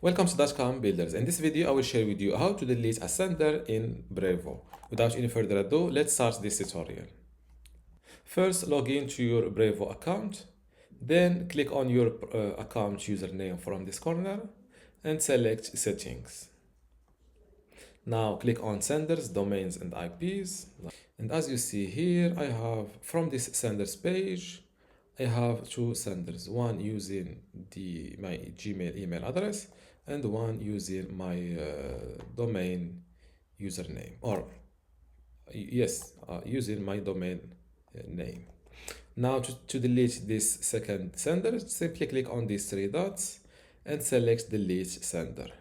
Welcome to dotcom.builders. In this video, I will share with you how to delete a sender in Brevo. Without any further ado, let's start this tutorial. First, log in to your Brevo account. Then click on your account username from this corner and select Settings. Now click on Senders, Domains and IPs. And as you see here, I have from this senders page, I have two senders, one using my Gmail email address and one using my domain username, or using my domain name. Now to delete this second sender, simply click on these three dots and select delete sender.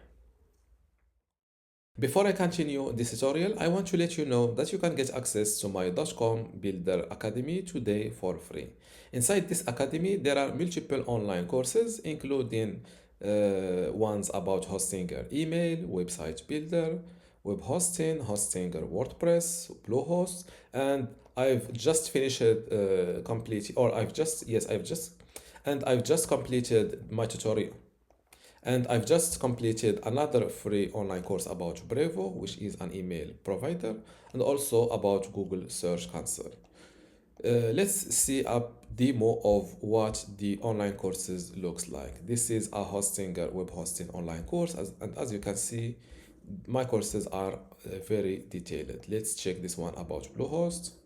Before I continue this tutorial, I want to let you know that you can get access to my dotcom Builder Academy today for free. Inside this academy, there are multiple online courses, including ones about hosting your email, website builder, web hosting, hosting your WordPress, Bluehost, and I've just finished I've just completed my tutorial. And I've just completed another free online course about Brevo, which is an email provider, and also about Google Search Console. Let's see a demo of what the online courses looks like. This is a web hosting online course, and as you can see, my courses are very detailed. Let's check this one about Bluehost.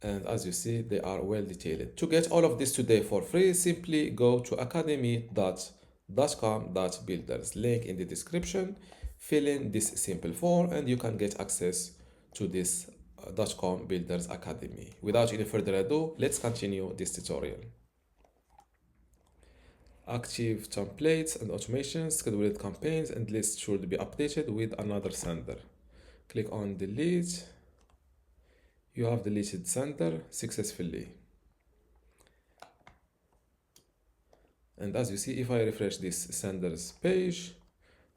And as you see, they are well detailed. To get all of this today for free, simply go to academy.dotcom.builders, link in the description. Fill in this simple form and you can get access to this dotcom Builders Academy. Without any further ado, let's continue this tutorial. Active templates and automations, scheduled campaigns, and lists should be updated with another sender. Click on delete. You have deleted sender successfully. And as you see, if I refresh this senders page,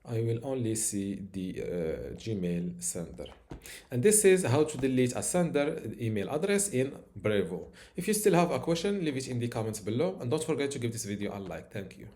I will only see the Gmail sender. And this is how to delete a sender email address in Brevo. If you still have a question, leave it in the comments below. And don't forget to give this video a like. Thank you.